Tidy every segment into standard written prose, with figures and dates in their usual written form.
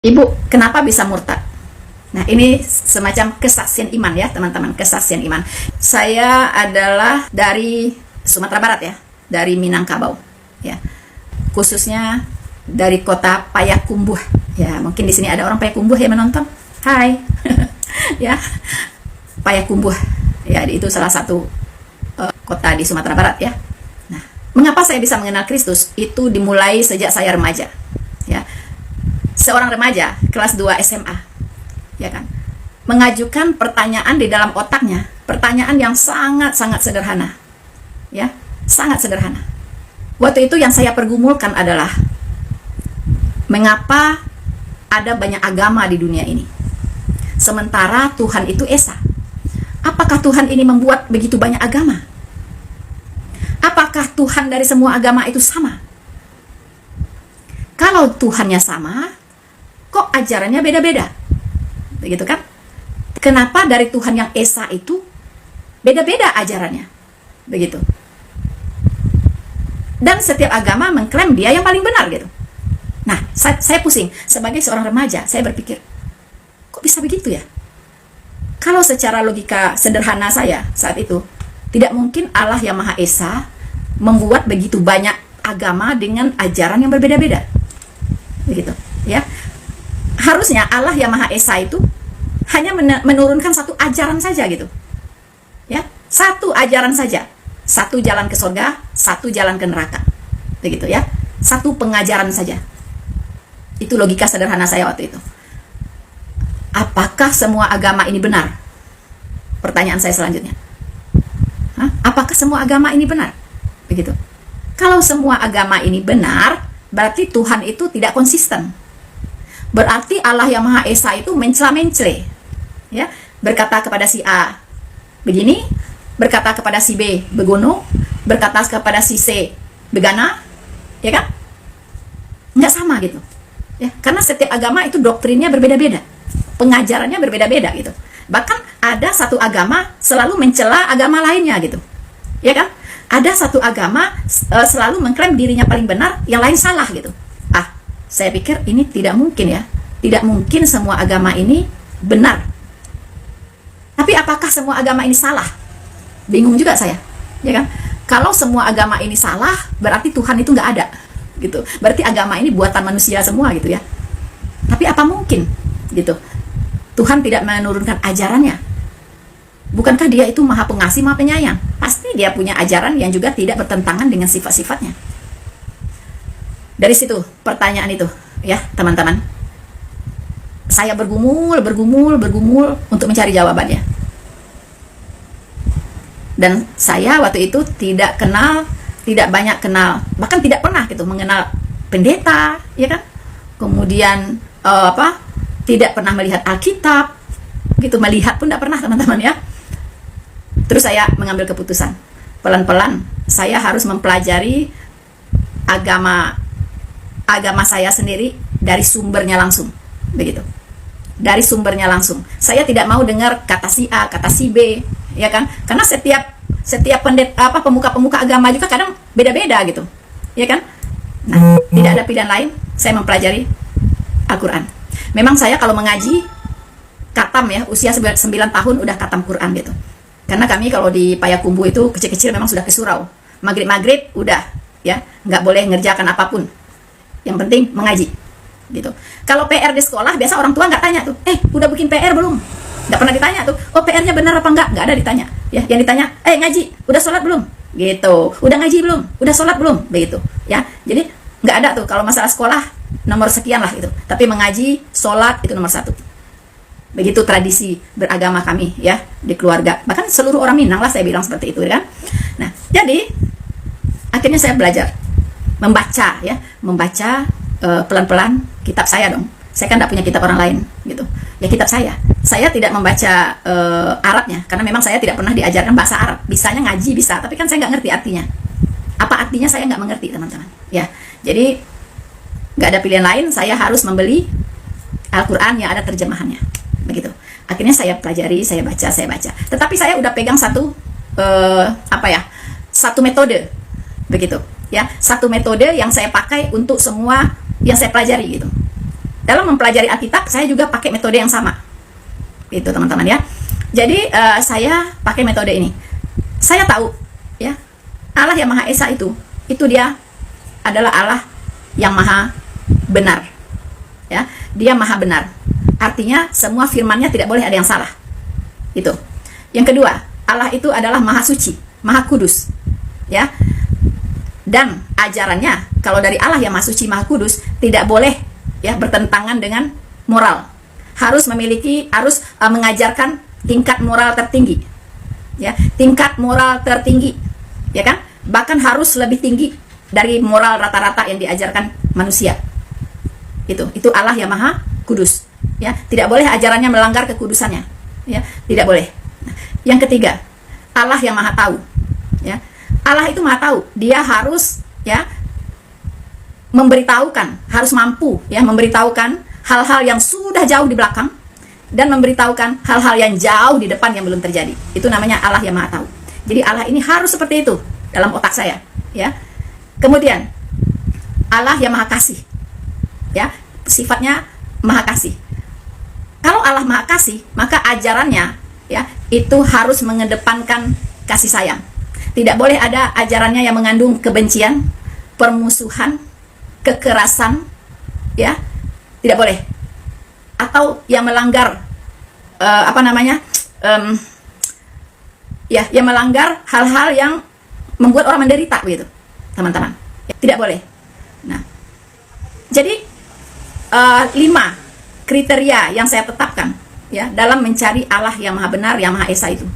Ibu, kenapa bisa murtad? Nah, ini semacam kesaksian iman ya, teman-teman, kesaksian iman. Saya adalah dari Sumatera Barat ya, dari Minangkabau ya. Khususnya dari kota Payakumbuh. Ya, mungkin di sini ada orang Payakumbuh yang menonton. Hai. Ya. Payakumbuh. Ya, itu salah satu kota di Sumatera Barat ya. Nah, mengapa saya bisa mengenal Kristus? Itu dimulai sejak saya remaja. Ya. Seorang remaja kelas 2 SMA, ya kan, mengajukan pertanyaan di dalam otaknya, pertanyaan yang sangat-sangat sederhana, ya, sangat sederhana. Waktu itu yang saya pergumulkan adalah, mengapa ada banyak agama di dunia ini, sementara Tuhan itu Esa? Apakah Tuhan ini membuat begitu banyak agama? Apakah Tuhan dari semua agama itu sama? Kalau Tuhannya sama, kok ajarannya beda-beda? Begitu kan? Kenapa dari Tuhan yang Esa itu beda-beda ajarannya? Begitu. Dan setiap agama mengklaim dia yang paling benar gitu. Nah, saya pusing. Sebagai seorang remaja, saya berpikir, kok bisa begitu ya? Kalau secara logika sederhana saya saat itu, tidak mungkin Allah yang Maha Esa membuat begitu banyak agama dengan ajaran yang berbeda-beda. Begitu, ya. Harusnya Allah yang Maha Esa itu hanya menurunkan satu ajaran saja gitu, ya, satu ajaran saja, satu jalan ke surga, satu jalan ke neraka, begitu ya, satu pengajaran saja. Itu logika sederhana saya waktu itu. Apakah semua agama ini benar? Pertanyaan saya selanjutnya. Apakah semua agama ini benar? Begitu. Kalau semua agama ini benar, berarti Tuhan itu tidak konsisten. Berarti Allah yang Maha Esa itu mencela-mencele, ya, berkata kepada si A begini, berkata kepada si B begono, berkata kepada si C begana, ya kan? Nggak sama gitu, ya, karena setiap agama itu doktrinnya berbeda-beda, pengajarannya berbeda-beda gitu. Bahkan ada satu agama selalu mencela agama lainnya gitu, ya kan? Ada satu agama selalu mengklaim dirinya paling benar, yang lain salah gitu. Saya pikir ini tidak mungkin ya. Tidak mungkin semua agama ini benar. Tapi apakah semua agama ini salah? Bingung juga saya, ya kan? Kalau semua agama ini salah, berarti Tuhan itu nggak ada, gitu. Berarti agama ini buatan manusia semua, gitu ya. Tapi apa mungkin, gitu? Tuhan tidak menurunkan ajarannya. Bukankah Dia itu Maha Pengasih, Maha Penyayang? Pasti Dia punya ajaran yang juga tidak bertentangan dengan sifat-sifatnya. Dari situ pertanyaan itu, ya teman-teman, saya bergumul untuk mencari jawabannya. Dan saya waktu itu tidak banyak kenal, bahkan tidak pernah gitu mengenal pendeta, ya kan? Kemudian tidak pernah melihat Alkitab, gitu, melihat pun tidak pernah, teman-teman ya. Terus saya mengambil keputusan, pelan-pelan saya harus mempelajari agama saya sendiri dari sumbernya langsung, begitu. Dari sumbernya langsung. Saya tidak mau dengar kata si A, kata si B, ya kan? Karena setiap pemuka-pemuka agama juga kadang beda-beda gitu, ya kan? Nah, tidak ada pilihan lain, saya mempelajari Al-Quran. Memang saya kalau mengaji katam ya, usia 9 tahun udah katam Quran gitu. Karena kami kalau di Payakumbuh itu kecil-kecil memang sudah ke surau. Maghrib udah, ya, nggak boleh ngerjakan apapun. Yang penting mengaji, gitu. Kalau PR di sekolah, biasa orang tua nggak tanya tuh, udah bikin PR belum? Nggak pernah ditanya tuh, oh PR-nya benar apa nggak ada ditanya. Ya, yang ditanya, ngaji, udah sholat belum? Gitu. Udah ngaji belum? Udah sholat belum? Begitu. Ya, jadi nggak ada tuh kalau masalah sekolah nomor sekian lah gitu. Tapi mengaji, sholat itu nomor 1. Begitu tradisi beragama kami ya di keluarga. Bahkan seluruh orang Minang lah saya bilang seperti itu kan. Nah, jadi akhirnya saya belajar membaca pelan-pelan kitab saya dong. Saya kan tidak punya kitab orang lain gitu. Ya kitab saya tidak membaca Arabnya karena memang saya tidak pernah diajarkan bahasa Arab. Bisanya ngaji bisa, tapi kan saya nggak ngerti artinya. Apa artinya saya nggak mengerti, teman-teman. Ya, jadi nggak ada pilihan lain, saya harus membeli Al-Quran yang ada terjemahannya, begitu. Akhirnya saya pelajari, saya baca. Tetapi saya udah pegang satu metode, begitu. Ya, satu metode yang saya pakai untuk semua yang saya pelajari gitu. dalam mempelajari Alkitab saya juga pakai metode yang sama. Itu teman-teman ya. Jadi saya pakai metode ini. Saya tahu ya, Allah yang Maha Esa itu dia adalah Allah yang maha benar. Ya, dia maha benar. Artinya semua firman-Nya tidak boleh ada yang salah. Itu. Yang kedua, Allah itu adalah maha suci, maha kudus. Ya. Dan ajarannya kalau dari Allah yang maha suci, maha kudus tidak boleh ya bertentangan dengan moral. Harus mengajarkan tingkat moral tertinggi. Ya, tingkat moral tertinggi. Ya kan? Bahkan harus lebih tinggi dari moral rata-rata yang diajarkan manusia. Itu Allah yang maha kudus. Ya, tidak boleh ajarannya melanggar kekudusannya. Ya, tidak boleh. Nah, yang ketiga, Allah yang maha tahu. Ya, Allah itu maha tahu. Dia harus ya memberitahukan, harus mampu ya memberitahukan hal-hal yang sudah jauh di belakang dan memberitahukan hal-hal yang jauh di depan yang belum terjadi. Itu namanya Allah yang maha tahu. Jadi Allah ini harus seperti itu dalam otak saya. Ya. Kemudian Allah yang maha kasih. Ya, sifatnya maha kasih. Kalau Allah maha kasih, maka ajarannya ya itu harus mengedepankan kasih sayang. Tidak boleh ada ajarannya yang mengandung kebencian, permusuhan, kekerasan, ya tidak boleh. Atau yang melanggar yang melanggar hal-hal yang membuat orang menderita, begitu, teman-teman. Ya, tidak boleh. Nah, jadi 5 kriteria yang saya tetapkan ya dalam mencari Allah yang maha benar, yang maha esa itu.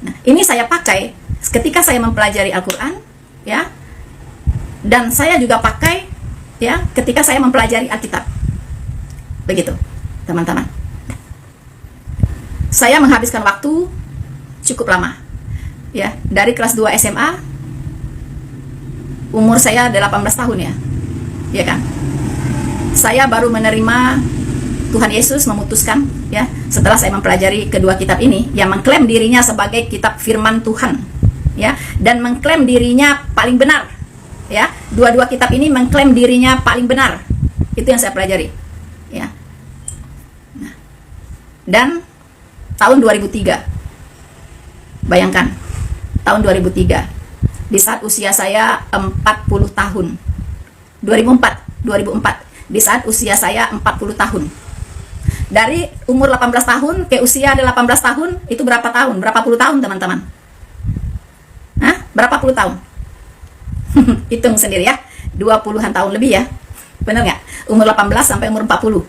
Nah, ini saya pakai ketika saya mempelajari Al-Quran ya, dan saya juga pakai ya ketika saya mempelajari Alkitab. Begitu, teman-teman. Saya menghabiskan waktu cukup lama ya, dari kelas 2 SMA, umur saya 18 tahun ya kan. Saya baru menerima Tuhan Yesus memutuskan ya setelah saya mempelajari kedua kitab ini yang mengklaim dirinya sebagai kitab firman Tuhan ya, dan mengklaim dirinya paling benar ya. Dua-dua kitab ini mengklaim dirinya paling benar. Itu yang saya pelajari ya. Nah, dan tahun 2003, bayangkan, tahun 2003 di saat usia saya 40 tahun, 2004 di saat usia saya 40 tahun. Dari umur 18 tahun ke usia 18 tahun, itu berapa tahun? Berapa puluh tahun, teman-teman? Hah? Berapa puluh tahun? Hitung sendiri ya. 20-an tahun lebih ya. Benar nggak? Umur 18 sampai umur 40.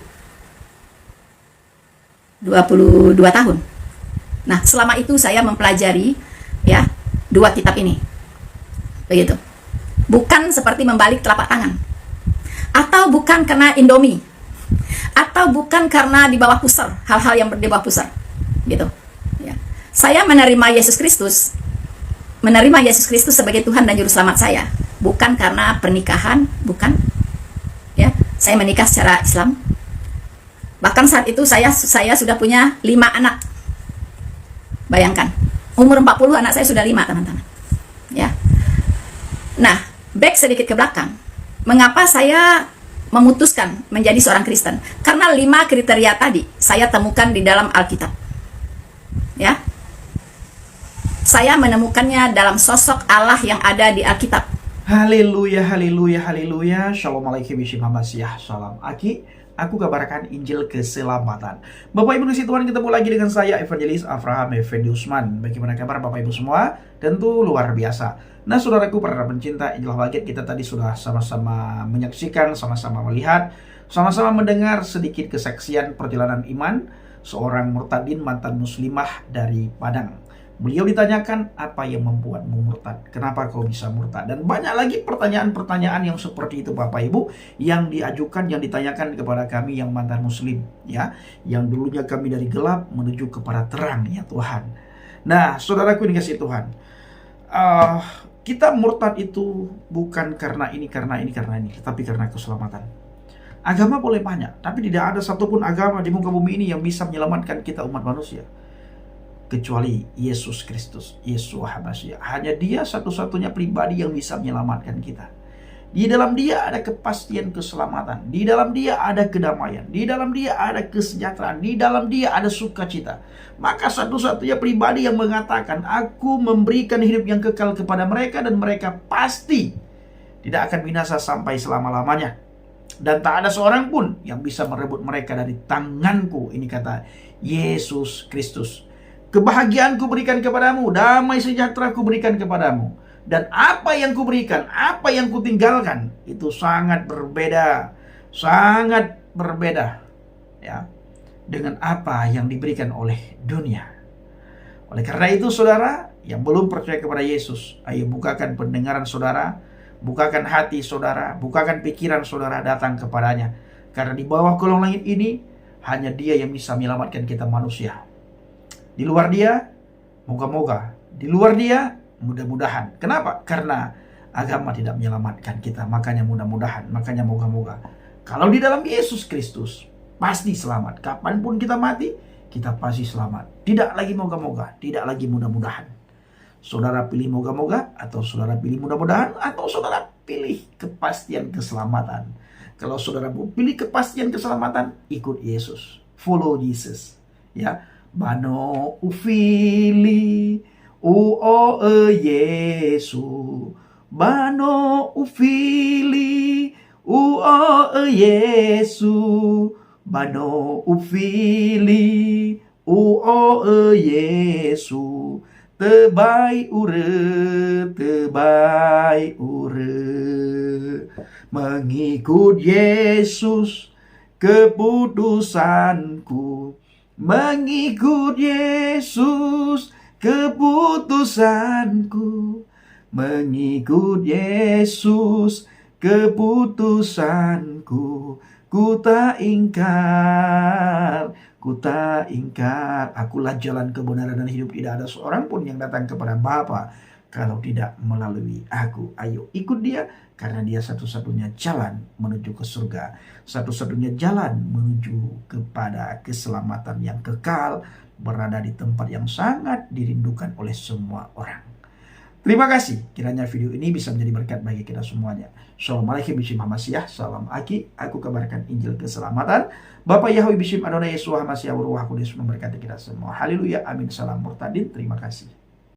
22 tahun. Nah, selama itu saya mempelajari ya dua kitab ini. Begitu. Bukan seperti membalik telapak tangan. Atau bukan karena Indomie, atau bukan karena di bawah pusar, hal-hal yang di bawah pusar, gitu. Ya. Saya menerima Yesus Kristus sebagai Tuhan dan Juru Selamat saya, bukan karena pernikahan, bukan. Ya, saya menikah secara Islam. Bahkan saat itu saya sudah punya 5 anak. Bayangkan, umur 40 anak saya sudah 5, teman-teman. Ya. Nah, back sedikit ke belakang. Mengapa saya memutuskan menjadi seorang Kristen? Karena 5 kriteria tadi saya temukan di dalam Alkitab. Ya. Saya menemukannya dalam sosok Allah yang ada di Alkitab. Haleluya, haleluya, haleluya. Shalom alaikum Masiyah. Salam Aki. Aku kabarkan Injil keselamatan. Bapak Ibu kasih Tuhan, ketemu lagi dengan saya Evangelis Avraham Effendi Usman. Bagaimana kabar Bapak Ibu semua? Tentu luar biasa. Nah, saudaraku para pencinta Injil Baget, kita tadi sudah sama-sama menyaksikan, sama-sama melihat, sama-sama mendengar sedikit kesaksian perjalanan iman seorang murtadin mantan muslimah dari Padang. Beliau ditanyakan, apa yang membuatmu murtad? Kenapa kau bisa murtad? Dan banyak lagi pertanyaan-pertanyaan yang seperti itu Bapak Ibu, yang diajukan, yang ditanyakan kepada kami yang mantan muslim, ya, yang dulunya kami dari gelap menuju kepada terang, ya Tuhan. Nah, saudaraku dikasih Tuhan, kita murtad itu bukan karena ini, tetapi karena keselamatan. Agama boleh banyak, tapi tidak ada satupun agama di muka bumi ini yang bisa menyelamatkan kita umat manusia, kecuali Yesus Kristus, Yeshua HaMashiach. Hanya Dia satu-satunya pribadi yang bisa menyelamatkan kita. Di dalam Dia ada kepastian keselamatan. Di dalam Dia ada kedamaian. Di dalam Dia ada kesejahteraan. Di dalam Dia ada sukacita. Maka satu-satunya pribadi yang mengatakan, aku memberikan hidup yang kekal kepada mereka dan mereka pasti tidak akan binasa sampai selama-lamanya. Dan tak ada seorang pun yang bisa merebut mereka dari tanganku. Ini kata Yesus Kristus. Kebahagiaan kuberikan kepadamu, damai sejahtera kuberikan kepadamu. Dan apa yang kuberikan, apa yang kutinggalkan, itu sangat berbeda. Sangat berbeda, ya, dengan apa yang diberikan oleh dunia. Oleh karena itu, saudara yang belum percaya kepada Yesus, ayo bukakan pendengaran saudara, bukakan hati saudara, bukakan pikiran saudara, datang kepadanya. Karena di bawah kolong langit ini, hanya Dia yang bisa menyelamatkan kita manusia. Di luar Dia, moga-moga. Di luar Dia, mudah-mudahan. Kenapa? Karena agama tidak menyelamatkan kita. Makanya mudah-mudahan, makanya moga-moga. Kalau di dalam Yesus Kristus, pasti selamat. Kapanpun kita mati, kita pasti selamat. Tidak lagi moga-moga, tidak lagi mudah-mudahan. Saudara pilih moga-moga, atau saudara pilih mudah-mudahan, atau saudara pilih kepastian keselamatan. Kalau saudara mau pilih kepastian keselamatan, ikut Yesus. Follow Jesus. Ya, Bano ufili Yesu, Bano ufili Yesu, Bano ufili Yesu, tebai ure, mengikut Yesus keputusanku, mengikut Yesus keputusanku, mengikut Yesus keputusanku. Ku tak ingkar, akulah jalan kebenaran dan hidup. Tidak ada seorang pun yang datang kepada Bapa kalau tidak melalui aku. Ayo ikut Dia, karena Dia satu-satunya jalan menuju ke surga, satu-satunya jalan menuju kepada keselamatan yang kekal, berada di tempat yang sangat dirindukan oleh semua orang. Terima kasih. Kiranya video ini bisa menjadi berkat bagi kita semuanya. Assalamualaikum bishim hamasiah. Salam Aki. Aku kabarkan Injil keselamatan. Bapak Yahweh bishim Adonai Yesus hamasiah, Ruah Kudus memberkati kita semua. Haleluya. Amin. Salam murtadin. Terima kasih.